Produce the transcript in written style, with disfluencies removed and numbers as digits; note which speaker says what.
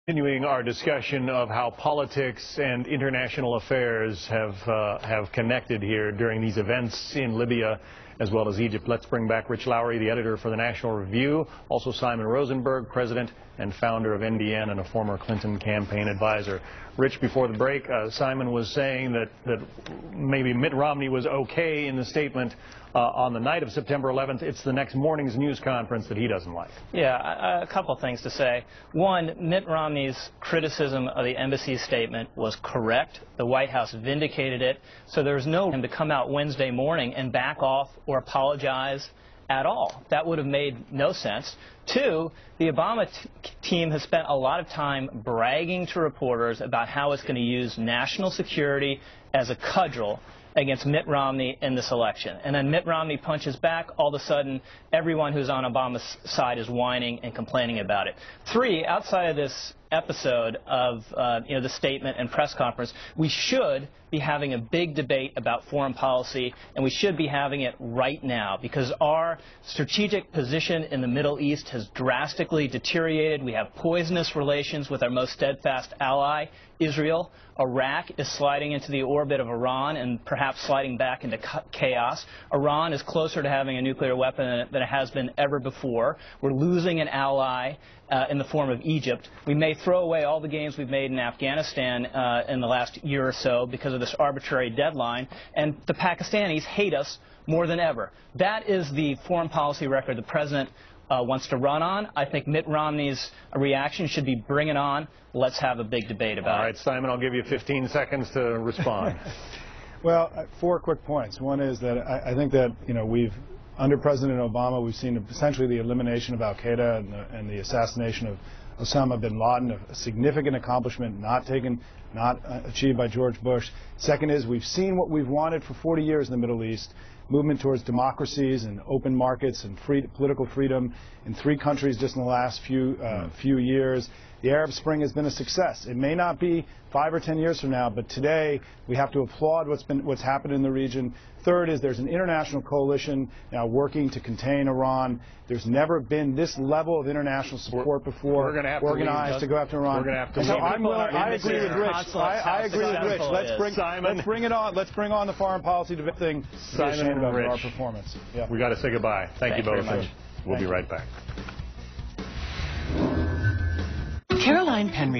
Speaker 1: Continuing our discussion of how politics and international affairs have connected here during these events in Libya as well as Egypt. Let's bring back Rich Lowry, the editor for the National Review, also Simon Rosenberg, president and founder of NDN and a former Clinton campaign advisor. Rich, before the break, Simon was saying that maybe Mitt Romney was okay in the statement on the night of September 11th. It's the next morning's news conference that he doesn't like.
Speaker 2: Yeah, a couple things to say. One, Mitt Romney's criticism of the embassy's statement was correct. The White House vindicated it, so there's no reason to come out Wednesday morning and back off or apologize at all. That would have made no sense. Two, the Obama team has spent a lot of time bragging to reporters about how it's going to use national security as a cudgel against Mitt Romney in this election. And then Mitt Romney punches back. All of a sudden, everyone who's on Obama's side is whining and complaining about it. Three, outside of this episode of the statement and press conference, we should be having a big debate about foreign policy, and we should be having it right now because our strategic position in the Middle East has drastically deteriorated. We have poisonous relations with our most steadfast ally, Israel. Iraq is sliding into the orbit of Iran and perhaps sliding back into chaos. Iran is closer to having a nuclear weapon than it has been ever before. We're losing an ally in the form of Egypt. We may throw away all the gains we've made in Afghanistan in the last year or so because of this arbitrary deadline, and the Pakistanis hate us more than ever. That is the foreign policy record the president wants to run on. I think Mitt Romney's reaction should be bring it on. Let's have a big debate about it.
Speaker 1: All right, Simon, I'll give you 15 seconds to respond.
Speaker 3: Well, 4 quick points. One is that I think that, under President Obama, we've seen essentially the elimination of al-Qaeda and the assassination of Osama bin Laden, a significant accomplishment not achieved by George Bush. Second is we've seen what we've wanted for 40 years in the Middle East, movement towards democracies and open markets and political freedom in 3 countries just in the last few years. The Arab Spring has been a success. It may not be 5 or 10 years from now, but today we have to applaud what's happened in the region. Third is there's an international coalition now working to contain Iran. There's never been this level of international support before organized to go after Iran.
Speaker 1: We're going to have to
Speaker 3: so I agree with Rich. I agree with Rich. Let's bring it on. Let's bring on the foreign policy thing.
Speaker 1: Simon and Rich,
Speaker 3: our performance. Yeah.
Speaker 1: We got to say goodbye. Thank you both.
Speaker 2: Very much.
Speaker 1: We'll be right back.
Speaker 4: Caroline Penry